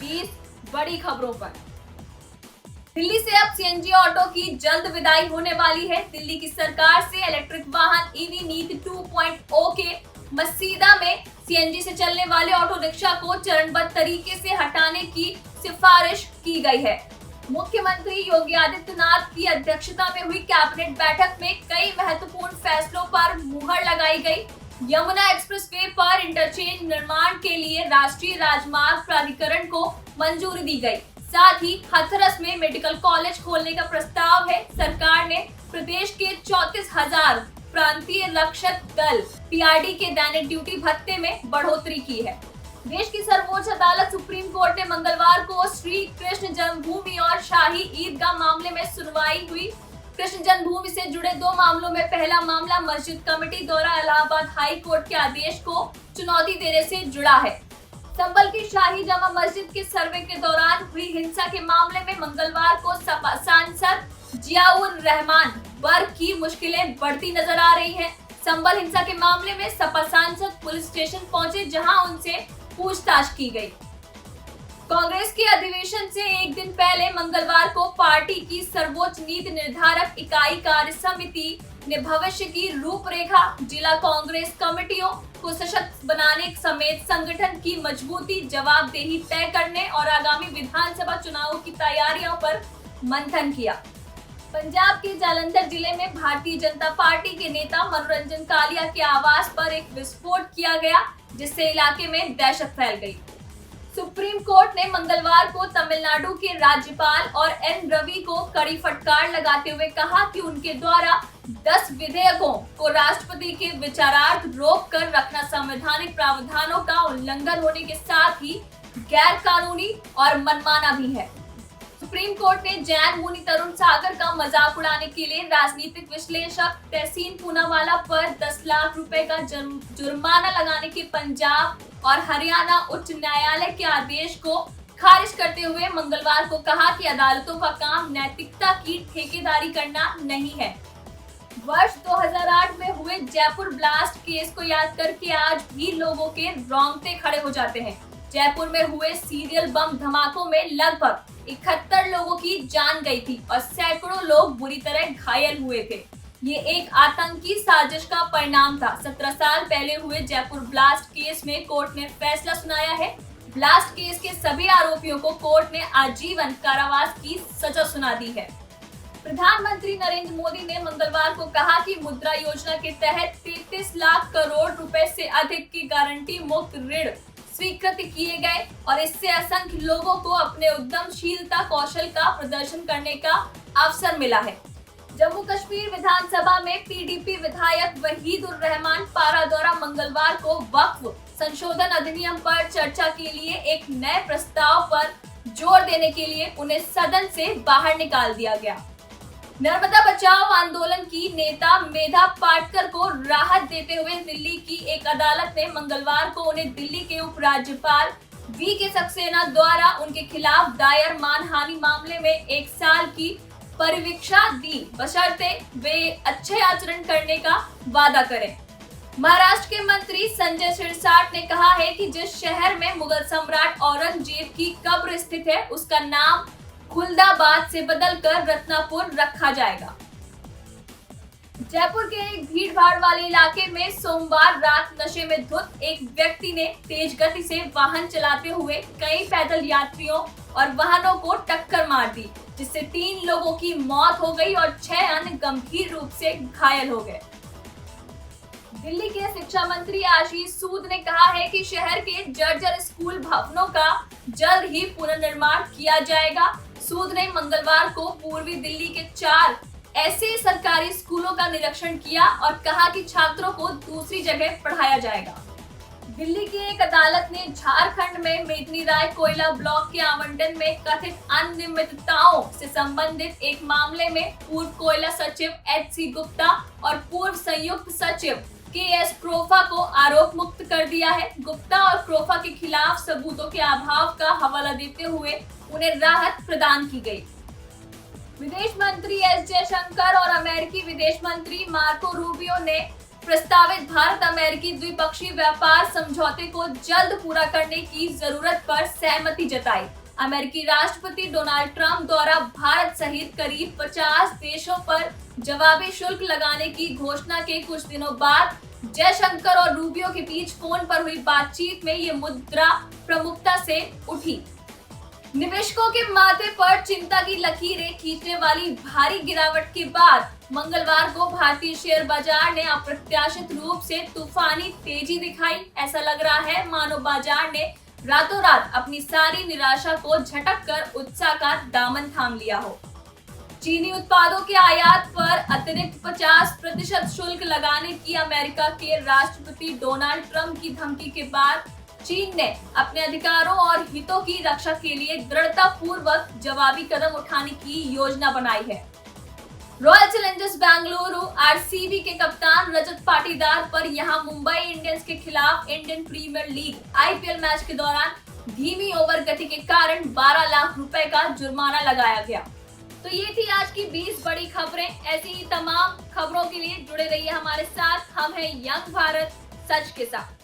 20 बड़ी खबरों पर। दिल्ली से अब सीएनजी ऑटो की जल्द विदाई होने वाली है। दिल्ली की सरकार से इलेक्ट्रिक वाहन ईवी नीति 2.0 के मसौदे में सीएनजी से चलने वाले ऑटो रिक्शा को चरणबद्ध तरीके से हटाने की सिफारिश की गई है। मुख्यमंत्री योगी आदित्यनाथ की अध्यक्षता में हुई कैबिनेट बैठक में कई महत्वपूर्ण फैसलों पर मुहर लगाई गई। यमुना एक्सप्रेसवे पर इंटरचेंज निर्माण के लिए राष्ट्रीय राजमार्ग प्राधिकरण को मंजूरी दी गई। साथ ही हाथरस में मेडिकल कॉलेज खोलने का प्रस्ताव है। सरकार ने प्रदेश के 34,000 प्रांतीय रक्षक दल पीआरडी के दैनिक ड्यूटी भत्ते में बढ़ोतरी की है। देश की सर्वोच्च अदालत सुप्रीम कोर्ट ने मंगलवार को श्री कृष्ण जन्मभूमि और शाही ईदगाह मामले में सुनवाई हुई। कृष्ण जन्मभूमि से जुड़े 2 मामलों में पहला मामला मस्जिद कमेटी द्वारा इलाहाबाद हाई कोर्ट के आदेश को चुनौती देने से जुड़ा है। संभल की शाही जामा मस्जिद के सर्वे के दौरान हुई हिंसा के मामले में मंगलवार को सपा सांसद जियाउर रहमान वर्ग की मुश्किलें बढ़ती नजर आ रही हैं। संभल हिंसा के मामले में सपा सांसद पुलिस स्टेशन पहुंचे, जहां उनसे पूछताछ की गई। कांग्रेस के अधिवेशन से एक दिन पहले मंगलवार को पार्टी की सर्वोच्च नीति निर्धारक इकाई कार्य समिति ने भविष्य की रूपरेखा, जिला कांग्रेस कमेटियों को सशक्त बनाने समेत संगठन की मजबूती, जवाबदेही तय करने और आगामी विधानसभा चुनावों की तैयारियों पर मंथन किया। पंजाब के जालंधर जिले में भारतीय जनता पार्टी के नेता मनोरंजन कालिया के आवास पर एक विस्फोट किया गया, जिससे इलाके में दहशत फैल गई। सुप्रीम कोर्ट ने मंगलवार को तमिलनाडु के राज्यपाल और एन रवि को कड़ी फटकार लगाते हुए कहा कि उनके द्वारा 10 विधेयकों को राष्ट्रपति के विचारार्थ रोक कर रखना संवैधानिक प्रावधानों का उल्लंघन होने के साथ ही गैर कानूनी और मनमाना भी है। सुप्रीम कोर्ट ने जैन मुनि तरुण सागर का मजाक उड़ाने के लिए राजनीतिक विश्लेषक तहसीन पूनावाला पर 10 लाख रुपए का जुर्माना लगाने के पंजाब और हरियाणा उच्च न्यायालय के आदेश को खारिज करते हुए मंगलवार को कहा कि अदालतों का काम नैतिकता की ठेकेदारी करना नहीं है। वर्ष 2008 में हुए जयपुर ब्लास्ट केस को याद करके आज भी लोगों के रोंगटे खड़े हो जाते हैं। जयपुर में हुए सीरियल बम धमाकों में लगभग 71 लोगों की जान गई थी और सैकड़ों लोग बुरी तरह घायल हुए थे। ये एक आतंकी साजिश का परिणाम था। 17 साल पहले हुए जयपुर ब्लास्ट केस में कोर्ट ने फैसला सुनाया है। ब्लास्ट केस के सभी आरोपियों को कोर्ट ने आजीवन कारावास की सजा सुना दी है। प्रधानमंत्री नरेंद्र मोदी ने मंगलवार को कहा कि मुद्रा योजना के तहत 33 लाख करोड़ रुपए से अधिक की गारंटी मुक्त ऋण स्वीकृत किए गए और इससे असंख्य लोगों को अपने उद्यमशीलता कौशल का प्रदर्शन करने का अवसर मिला है। जम्मू कश्मीर विधानसभा में पीडीपी विधायक वहीद उर रहमान पारा द्वारा मंगलवार को वक्फ संशोधन अधिनियम पर चर्चा के लिए एक नए प्रस्ताव पर जोर देने के लिए उन्हें सदन से बाहर निकाल दिया गया। नर्मदा बचाओ आंदोलन की नेता मेधा पाटकर को राहत देते हुए दिल्ली की एक अदालत ने मंगलवार को उन्हें दिल्ली के उपराज्यपाल वी.के. सक्सेना द्वारा उनके खिलाफ दायर मानहानि मामले में 1 साल की परिवीक्षा दी, बशर्ते वे अच्छे आचरण करने का वादा करें। महाराष्ट्र के मंत्री संजय शिरसाट ने कहा है कि जिस शहर में मुगल सम्राट औरंगजेब की कब्र स्थित है, उसका नाम खुलदाबाद से बदलकर रत्नापुर रखा जाएगा। जयपुर के एक भीड़ भाड़ वाले इलाके में सोमवार रात नशे में धुत एक व्यक्ति ने तेज गति से वाहन चलाते हुए कई पैदल यात्रियों और वाहनों को टक्कर मार दी, जिससे 3 लोगों की मौत हो गई और 6 अन्य गंभीर रूप से घायल हो गए। दिल्ली के शिक्षा मंत्री आशीष सूद ने कहा है कि शहर के जर्जर स्कूल भवनों का जल्द ही पुनर्निर्माण किया जाएगा। सूद ने मंगलवार को पूर्वी दिल्ली के 4 ऐसे सरकारी स्कूलों का निरीक्षण किया और कहा कि छात्रों को दूसरी जगह पढ़ाया जाएगा। दिल्ली की एक अदालत ने झारखंड में मेदिनी राय कोयला ब्लॉक के आवंटन में कथित अनियमितताओं से संबंधित एक मामले में पूर्व कोयला सचिव एच.सी. गुप्ता और पूर्व संयुक्त सचिव के.एस. क्रोफा को आरोप मुक्त कर दिया है। गुप्ता और क्रोफा के खिलाफ सबूतों के अभाव का हवाला देते हुए उन्हें राहत प्रदान की गई। विदेश मंत्री एस जयशंकर और अमेरिकी विदेश मंत्री मार्को रूबियो ने प्रस्तावित भारत अमेरिकी द्विपक्षीय व्यापार समझौते को जल्द पूरा करने की जरूरत पर सहमति जताई। अमेरिकी राष्ट्रपति डोनाल्ड ट्रंप द्वारा भारत सहित करीब 50 देशों पर जवाबी शुल्क लगाने की घोषणा के कुछ दिनों बाद जयशंकर और रूबियो के बीच फोन पर हुई बातचीत में ये मुद्दा प्रमुखता से उठी। निवेशकों के माथे पर चिंता की लकीरें खींचने वाली भारी गिरावट के बाद मंगलवार को भारतीय शेयर बाजार ने अप्रत्याशित रूप से तूफानी तेजी दिखाई। ऐसा लग रहा है मानो बाजार ने रातों रात अपनी सारी निराशा को झटक कर उत्साह का दामन थाम लिया हो। चीनी उत्पादों के आयात पर अतिरिक्त 50% शुल्क लगाने की अमेरिका के राष्ट्रपति डोनाल्ड ट्रंप की धमकी के बाद चीन ने अपने अधिकारों और हितों की रक्षा के लिए दृढ़ता पूर्वक जवाबी कदम उठाने की योजना बनाई है। रॉयल चैलेंजर्स बेंगलुरु आरसीबी के कप्तान रजत पाटीदार पर यहां मुंबई इंडियंस के खिलाफ Indian premier league IPL match के दौरान धीमी ओवर गति के कारण 12 लाख रुपए का जुर्माना लगाया गया। तो ये थी आज की 20 बड़ी खबरें। ऐसी ही तमाम खबरों के लिए जुड़े रहिए हमारे साथ। हम हैं यंग भारत सच के साथ।